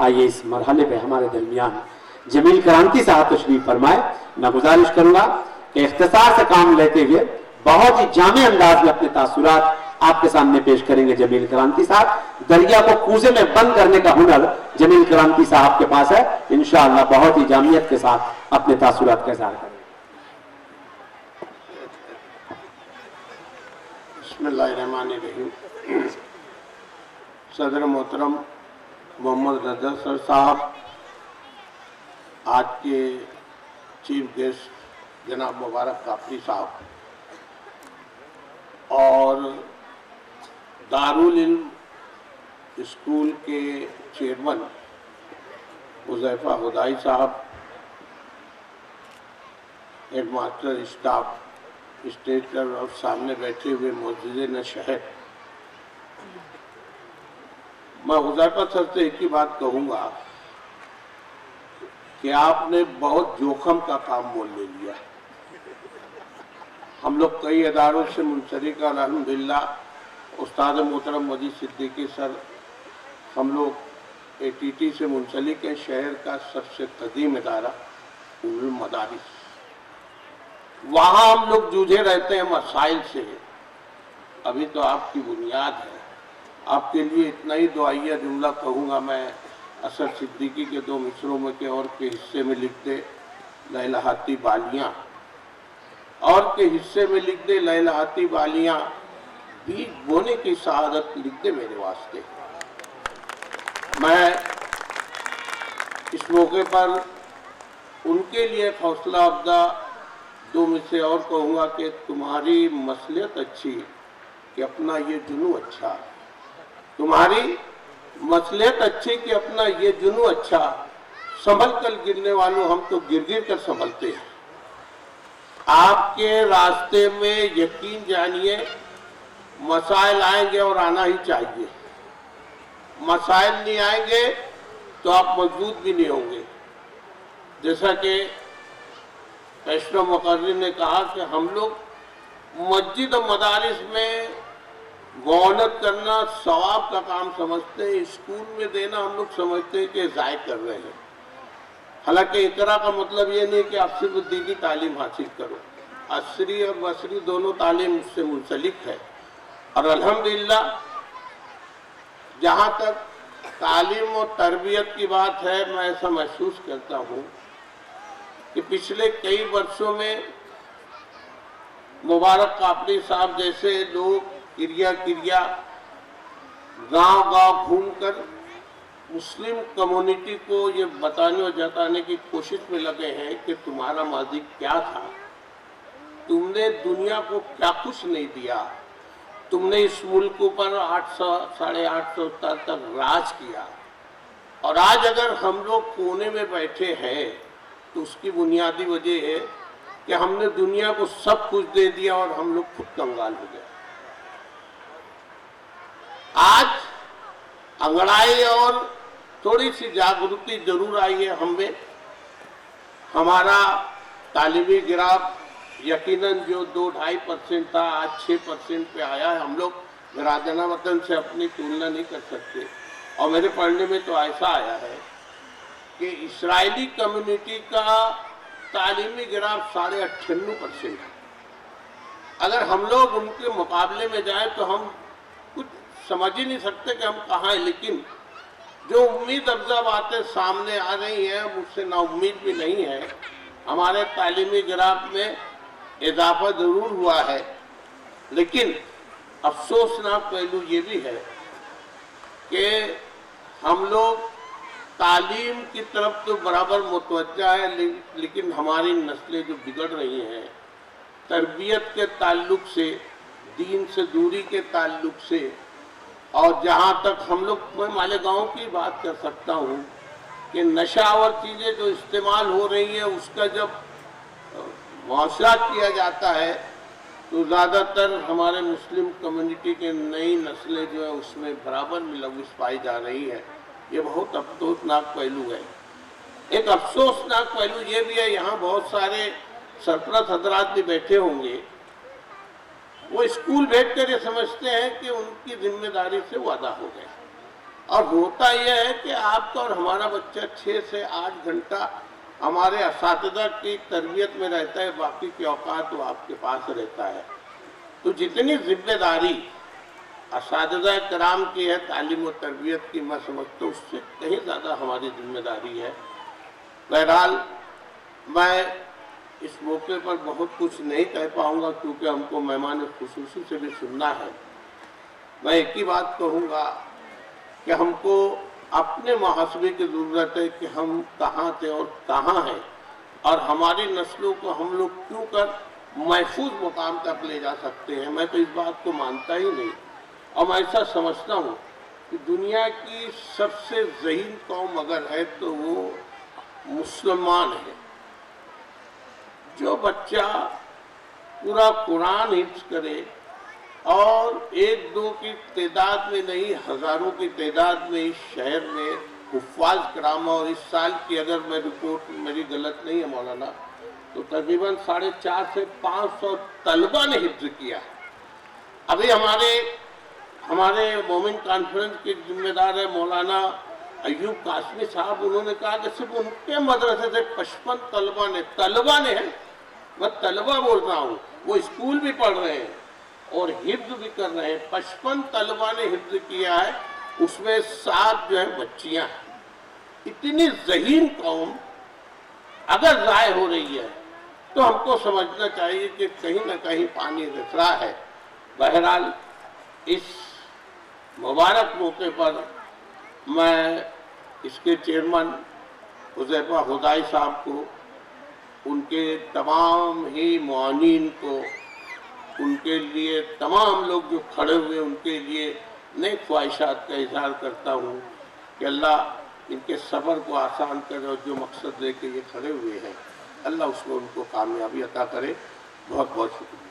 آئیے اس مرحلے پہ ہمارے درمیان جمیل کرانتی صاحب تشریف فرمائے. میں گزارش کروں گا کہ اختصار سے کام لیتے ہوئے بہت ہی جامع انداز میں اپنے تاثرات آپ کے سامنے پیش کریں گے جمیل کرانتی صاحب. دریا کو کوزے میں بند کرنے کا ہنر جمیل کرانتی صاحب کے پاس ہے. انشاءاللہ بہت ہی جامعیت کے ساتھ اپنے تاثرات کا اظہار کریں. بسم اللہ الرحمن الرحیم. صدر محترم محمد رضا سر صاحب، آج کے چیف گیسٹ جناب مبارک کافری صاحب، اور دارالعلم اسکول کے چیئرمین حذیفہ خدائی صاحب، ہیڈ ماسٹر اسٹاف، اسٹیج پر اور سامنے بیٹھے ہوئے معززین شہر، میں حذیفہ سر سے ایک ہی بات کہوں گا کہ آپ نے بہت جوخم کا کام مول لے لیا. ہم لوگ کئی اداروں سے منسلک، الحمدللہ استاد محترم مجید صدیقی سر، ہم لوگ ATT سے منسلک ہیں. شہر کا سب سے قدیم ادارہ المدارس، وہاں ہم لوگ جوجھے رہتے ہیں مسائل سے. ابھی تو آپ کی بنیاد ہے. آپ کے لیے اتنا ہی دعائیہ جملہ کہوں گا میں. اسد صدیقی کے 2 مصروں میں کے اور کے حصے میں لکھ دے لہلہاتی بالیاں، اور کے حصے میں لکھ دے لہلہاتی بالیاں، بیج بونے کی سعادت لکھ دے میرے واسطے. میں اس موقع پر ان کے لیے حوصلہ افزا 2 میں سے اور کہوں گا کہ تمہاری مصلحت اچھی کہ اپنا یہ جنو اچھا، تمہاری مصلحت اچھی کہ اپنا یہ جنو اچھا. سنبھل کر گرنے والوں ہم تو گر گر کر سنبھلتے ہیں. آپ کے راستے میں یقین جانیے مسائل آئیں گے اور آنا ہی چاہیے. مسائل نہیں آئیں گے تو آپ مضبوط بھی نہیں ہوں گے. جیسا کہ پیشوا مقرر نے کہا کہ ہم لوگ مسجد و مدارس میں معاونت کرنا ثواب کا کام سمجھتے ہیں، اسکول میں دینا ہم لوگ سمجھتے ہیں کہ ضائع کر رہے ہیں. حالانکہ اقرا کا مطلب یہ نہیں کہ آپ صرف دینی تعلیم حاصل کرو. عصری اور بصری دونوں تعلیم اس سے منسلک ہے. اور الحمدللہ جہاں تک تعلیم و تربیت کی بات ہے، میں ایسا محسوس کرتا ہوں کہ پچھلے کئی برسوں میں مبارک کافری صاحب جیسے لوگ کریا گاؤں گاؤں گھوم کر مسلم کمیونٹی کو یہ بتانے اور جتانے کی کوشش میں لگے ہیں کہ تمہارا ماضی کیا تھا، تم نے دنیا کو کیا کچھ نہیں دیا، تم نے اس ملک پر 800-850 سال تک راج کیا. اور آج اگر ہم لوگ کونے میں بیٹھے ہیں تو اس کی بنیادی وجہ ہے کہ ہم نے دنیا کو سب کچھ دے دیا اور ہم لوگ خود کنگال ہو گئے. آج انگڑائی اور تھوڑی سی جاگرتی ضرور آئی ہے ہم میں. ہمارا تعلیمی گراف یقیناً جو 2-2.5% تھا آج 6% پہ آیا ہے. ہم لوگ برادرانہ وطن سے اپنی تلنا نہیں کر سکتے. اور میرے پڑھنے میں تو ایسا آیا ہے کہ اسرائیلی کمیونٹی کا تعلیمی گراف 98.5% ہے. اگر ہم لوگ ان کے مقابلے میں جائیں تو ہم کچھ سمجھ ہی نہیں سکتے کہ ہم کہاں ہیں. لیکن جو امید افزا باتیں سامنے آ رہی ہیں مجھ سے نا امید بھی نہیں ہے. ہمارے تعلیمی گراف میں اضافہ ضرور ہوا ہے، لیکن افسوسناک پہلو یہ بھی ہے کہ ہم لوگ تعلیم کی طرف تو برابر متوجہ ہے، لیکن ہماری نسلیں جو بگڑ رہی ہیں تربیت کے تعلق سے، دین سے دوری کے تعلق سے، اور جہاں تک ہم لوگ، میں مالیگاؤں کی بات کر سکتا ہوں کہ نشہ آور چیزیں جو استعمال ہو رہی ہیں اس کا جب معاشرہ کیا جاتا ہے تو زیادہ تر ہمارے مسلم کمیونٹی کے نئی نسلیں جو ہیں اس میں برابر ملوث پائی جا رہی ہے. یہ بہت افسوسناک پہلو ہے. ایک افسوسناک پہلو یہ بھی ہے، یہاں بہت سارے سرپرست حضرات بھی بیٹھے ہوں گے، وہ اسکول بیٹھ کر یہ سمجھتے ہیں کہ ان کی ذمہ داری سے وہ ادا ہو گئے. اور ہوتا یہ ہے کہ آپ کا اور ہمارا بچہ 6 سے 8 گھنٹہ ہمارے اساتذہ کی تربیت میں رہتا ہے، باقی کے اوقات وہ آپ کے پاس رہتا ہے. تو جتنی ذمہ داری اساتذہ کرام کی ہے تعلیم و تربیت کی، میں سمجھتا ہوں اس سے کہیں زیادہ ہماری ذمہ داری ہے. بہرحال میں اس موقع پر بہت کچھ نہیں کہہ پاؤں گا کیونکہ ہم کو مہمان خصوصی سے بھی سننا ہے. میں ایک ہی بات کہوں گا کہ ہم کو اپنے محاسبے کی ضرورت ہے کہ ہم کہاں تھے اور کہاں ہیں، اور ہماری نسلوں کو ہم لوگ کیوں کر محفوظ مقام تک لے جا سکتے ہیں. میں تو اس بات کو مانتا ہی نہیں، اور میں ایسا سمجھتا ہوں کہ دنیا کی سب سے ذہین قوم اگر ہے تو وہ مسلمان ہے. جو بچہ پورا قرآن حفظ کرے اور 1-2 کی تعداد میں نہیں، ہزاروں کی تعداد میں اس شہر میں حفاظ کرام، اور اس سال کی اگر میں رپورٹ میری غلط نہیں ہے مولانا، تو تقریباً 450 سے 500 طلبہ نے حفظ کیا. ابھی ہمارے مومن کانفرنس کے ذمہ دار ہے مولانا ایوب قاسمی صاحب، انہوں نے کہا کہ صرف ان کے مدرسے سے 55 طلبہ نے ہیں، میں طلبہ بول رہا ہوں، وہ اسکول بھی پڑھ رہے ہیں اور حفظ بھی کر رہے ہیں. 55 طلبہ نے حفظ کیا ہے، اس میں 7 جو ہیں بچیاں ہیں. اتنی ذہین قوم اگر ضائع ہو رہی ہے تو ہم کو سمجھنا چاہیے کہ کہیں نہ کہیں پانی رس رہا ہے. بہرحال اس مبارک موقع پر میں اس کے چیئرمین حذیفہ خدائی صاحب کو، ان کے تمام ہی معاونین کو، ان کے لیے تمام لوگ جو کھڑے ہوئے ان کے لیے نیک خواہشات کا اظہار کرتا ہوں کہ اللہ ان کے صبر کو آسان کرے، اور جو مقصد لے کے یہ کھڑے ہوئے ہیں اللہ اس میں ان کو کامیابی عطا کرے. بہت بہت شکریہ.